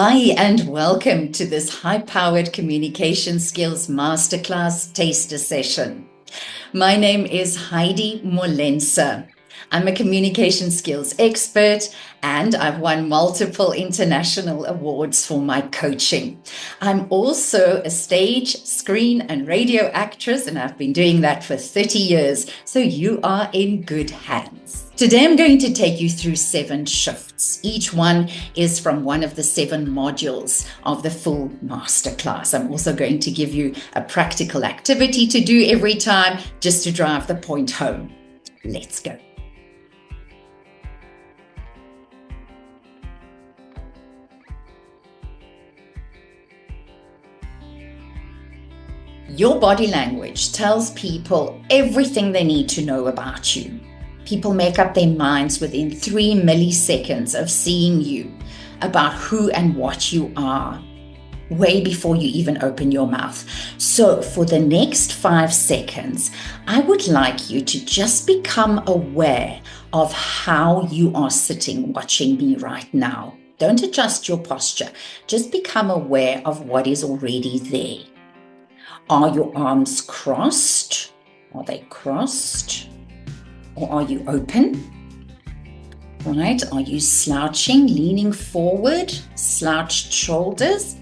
Hi, and welcome to this high-powered communication skills masterclass taster session. My name is Heidi Molensa. I'm a communication skills expert and I've won multiple international awards for my coaching. I'm also a stage, screen, and radio actress, and I've been doing that for 30 years, so you are in good hands. Today I'm going to take you through 7 shifts. Each one is from one of the 7 modules of the full masterclass. I'm also going to give you a practical activity to do every time just to drive the point home. Let's go. Your body language tells people everything they need to know about you. People make up their minds within 3 milliseconds of seeing you about who and what you are, way before you even open your mouth. So for the next 5 seconds, I would like you to just become aware of how you are sitting watching me right now. Don't adjust your posture. Just become aware of what is already there. Are your arms crossed? Are they crossed? Or are you open? Right? Are you slouching, leaning forward, slouched shoulders?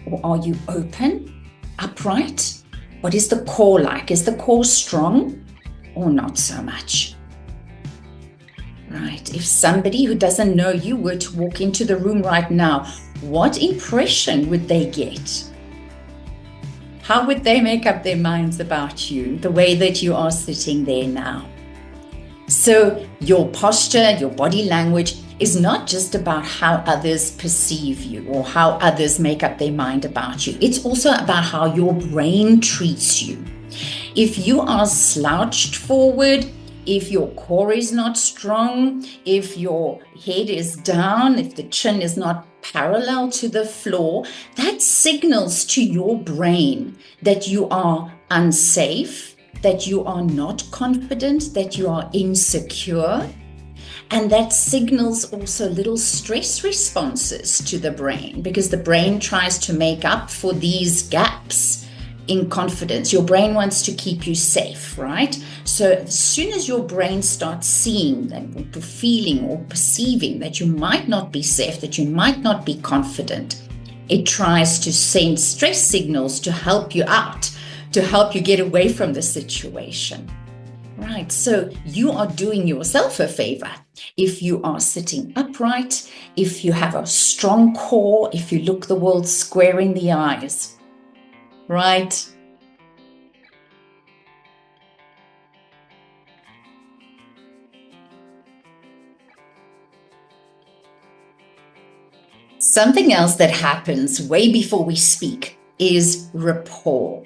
Or are you open, upright? What is the core like? Is the core strong or not so much? Right. If somebody who doesn't know you were to walk into the room right now, what impression would they get? How would they make up their minds about you, the way that you are sitting there now? So your posture, your body language is not just about how others perceive you or how others make up their mind about you. It's also about how your brain treats you. If you are slouched forward, if your core is not strong, if your head is down, if the chin is not parallel to the floor, that signals to your brain that you are unsafe, that you are not confident, that you are insecure. And that signals also little stress responses to the brain, because the brain tries to make up for these gaps in confidence. Your brain wants to keep you safe, right? So as soon as your brain starts seeing and feeling or perceiving that you might not be safe, that you might not be confident, it tries to send stress signals to help you out, to help you get away from the situation. Right, so you are doing yourself a favor if you are sitting upright, if you have a strong core, if you look the world square in the eyes. Right? Something else that happens way before we speak is rapport.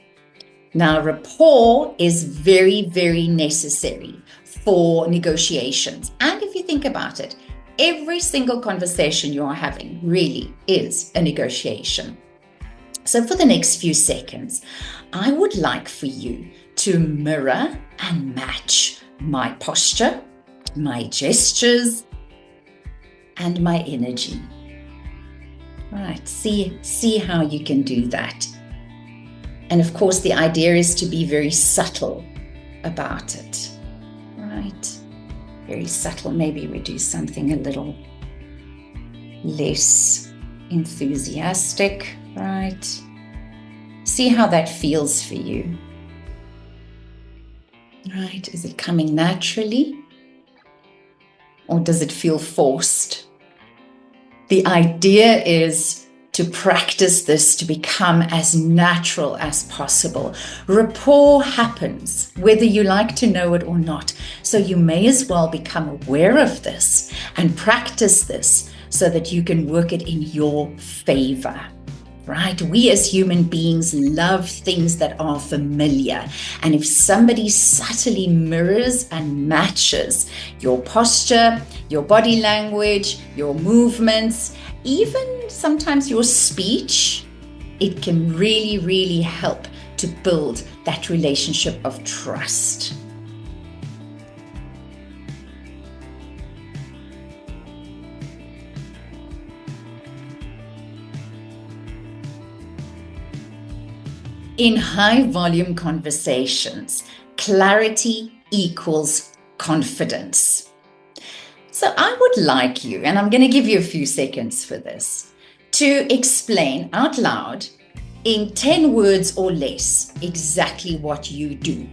Now, rapport is very, very necessary for negotiations. And if you think about it, every single conversation you are having really is a negotiation. So for the next few seconds, I would like for you to mirror and match my posture, my gestures, and my energy. Right, see how you can do that. And of course, the idea is to be very subtle about it, right? Very subtle. Maybe we do something a little less enthusiastic, right? See how that feels for you. Right? Is it coming naturally? Or does it feel forced? The idea is to practice this to become as natural as possible. Rapport happens whether you like to know it or not. So you may as well become aware of this and practice this so that you can work it in your favor. Right? We as human beings love things that are familiar. And if somebody subtly mirrors and matches your posture, your body language, your movements, even sometimes your speech, it can really, really help to build that relationship of trust. In high volume conversations, clarity equals confidence. So I would like you, and I'm going to give you a few seconds for this, to explain out loud in 10 words or less exactly what you do.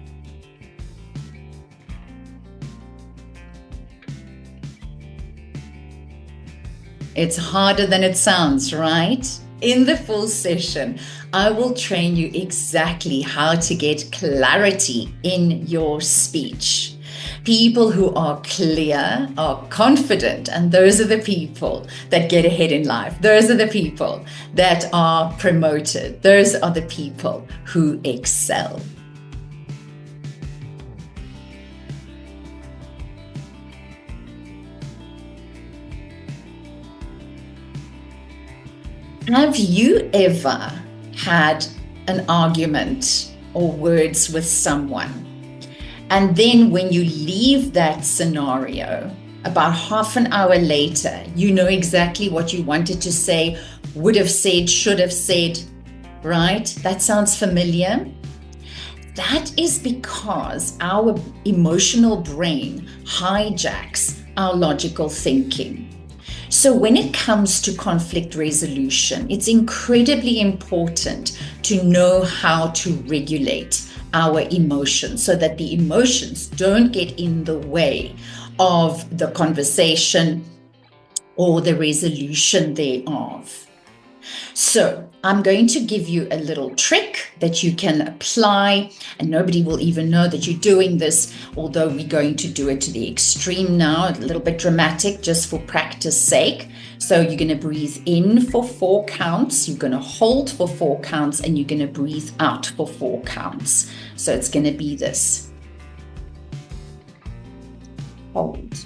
It's harder than it sounds, right? In the full session, I will train you exactly how to get clarity in your speech. People who are clear are confident, and those are the people that get ahead in life. Those are the people that are promoted. Those are the people who excel. Have you ever had an argument or words with someone, and then when you leave that scenario, about half an hour later, you know exactly what you wanted to say, would have said, should have said, right? That sounds familiar. That is because our emotional brain hijacks our logical thinking. So when it comes to conflict resolution, it's incredibly important to know how to regulate our emotions so that the emotions don't get in the way of the conversation or the resolution thereof. So I'm going to give you a little trick that you can apply, and nobody will even know that you're doing this, although we're going to do it to the extreme now, a little bit dramatic just for practice sake. So you're going to breathe in for 4 counts, you're going to hold for 4 counts, and you're going to breathe out for 4 counts. So it's going to be this. Hold.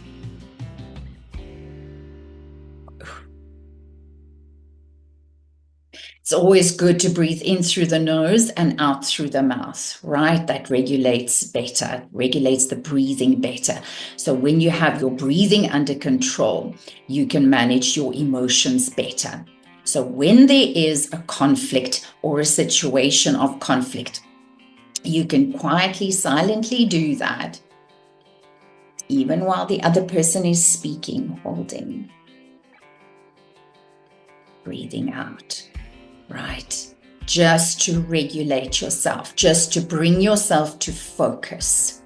It's always good to breathe in through the nose and out through the mouth, right? That regulates better, regulates the breathing better. So when you have your breathing under control, you can manage your emotions better. So when there is a conflict or a situation of conflict, you can quietly, silently do that, even while the other person is speaking, holding, breathing out. Right, just to regulate yourself, just to bring yourself to focus.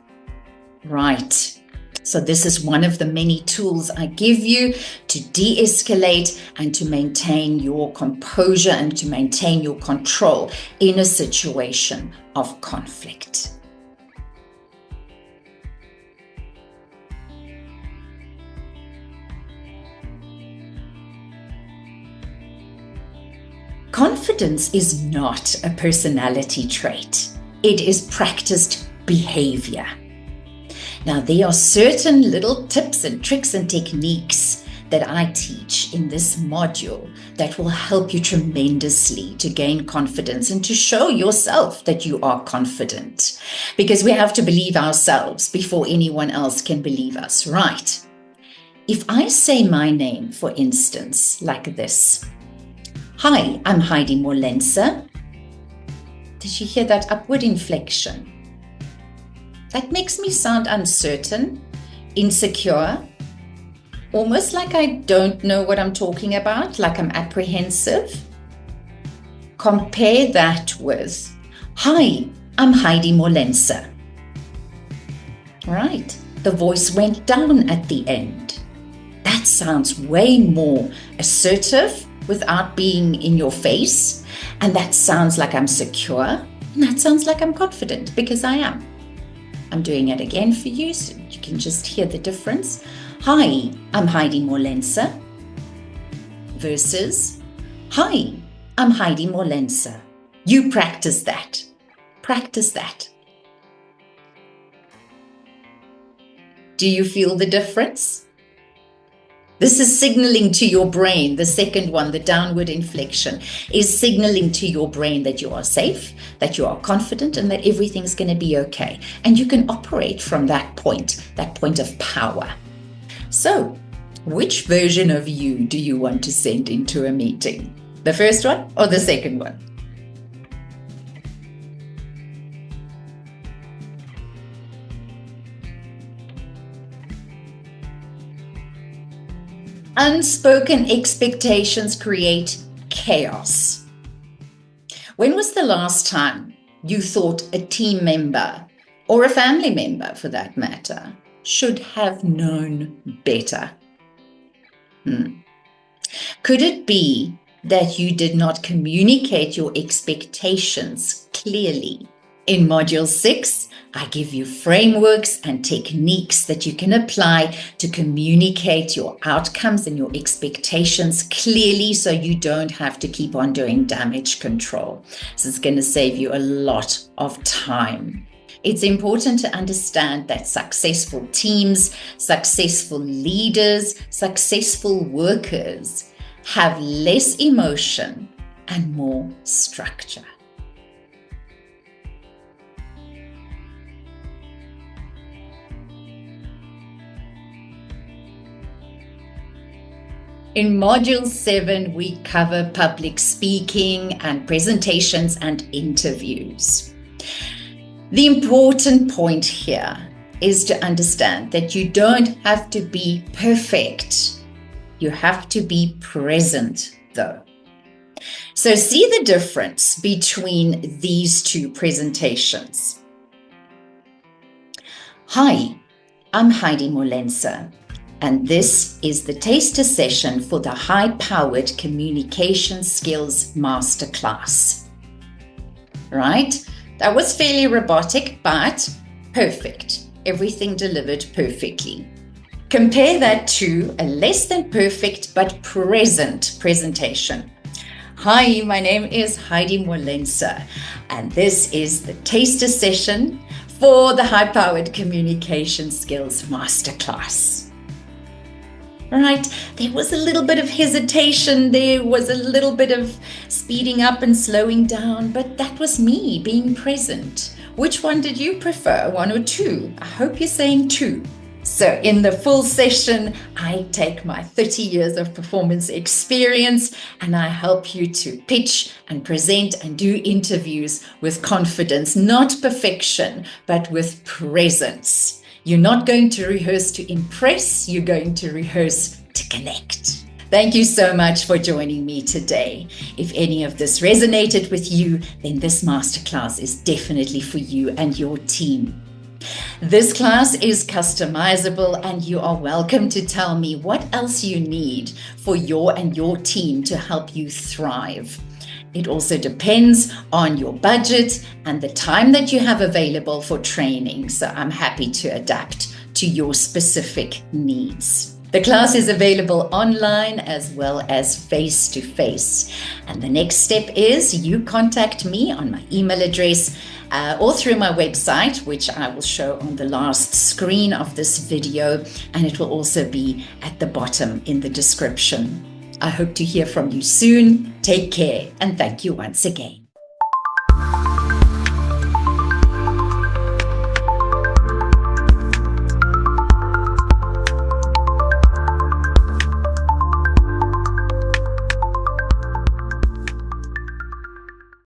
Right, so this is one of the many tools I give you to de-escalate and to maintain your composure and to maintain your control in a situation of conflict. Confidence is not a personality trait. It is practiced behavior. Now, there are certain little tips and tricks and techniques that I teach in this module that will help you tremendously to gain confidence and to show yourself that you are confident. Because we have to believe ourselves before anyone else can believe us, right? If I say my name, for instance, like this. Hi, I'm Heidi Molense. Did you hear that upward inflection? That makes me sound uncertain, insecure, almost like I don't know what I'm talking about, like I'm apprehensive. Compare that with, hi, I'm Heidi Molense. Right, the voice went down at the end. That sounds way more assertive without being in your face. And that sounds like I'm secure. And that sounds like I'm confident, because I am. I'm doing it again for you so you can just hear the difference. Hi, I'm Heidi Molense. Versus, hi, I'm Heidi Molense. You practice that. Practice that. Do you feel the difference? This is signaling to your brain, the second one, the downward inflection, is signaling to your brain that you are safe, that you are confident, and that everything's going to be okay. And you can operate from that point of power. So, which version of you do you want to send into a meeting? The first one or the second one? Unspoken expectations create chaos. When was the last time you thought a team member, or a family member for that matter, should have known better? Could it be that you did not communicate your expectations clearly? In Module 6, I give you frameworks and techniques that you can apply to communicate your outcomes and your expectations clearly so you don't have to keep on doing damage control. This is going to save you a lot of time. It's important to understand that successful teams, successful leaders, successful workers have less emotion and more structure. In Module 7, we cover public speaking and presentations and interviews. The important point here is to understand that you don't have to be perfect. You have to be present, though. So see the difference between these two presentations. Hi, I'm Heidi Molense, and this is the taster session for the High-Powered Communication Skills Masterclass. Right? That was fairly robotic, but perfect. Everything delivered perfectly. Compare that to a less than perfect but present presentation. Hi, my name is Heidi Molense, and this is the taster session for the High-Powered Communication Skills Masterclass. Right, there was a little bit of hesitation, there was a little bit of speeding up and slowing down, but that was me being present. Which one did you prefer, 1 or 2? I hope you're saying 2. So in the full session, I take my 30 years of performance experience and I help you to pitch and present and do interviews with confidence, not perfection, but with presence. You're not going to rehearse to impress, you're going to rehearse to connect. Thank you so much for joining me today. If any of this resonated with you, then this masterclass is definitely for you and your team. This class is customizable and you are welcome to tell me what else you need for your and your team to help you thrive. It also depends on your budget and the time that you have available for training, so I'm happy to adapt to your specific needs. The class is available online as well as face-to-face. And the next step is you contact me on my email address or through my website, which I will show on the last screen of this video, and it will also be at the bottom in the description. I hope to hear from you soon. Take care, and thank you once again.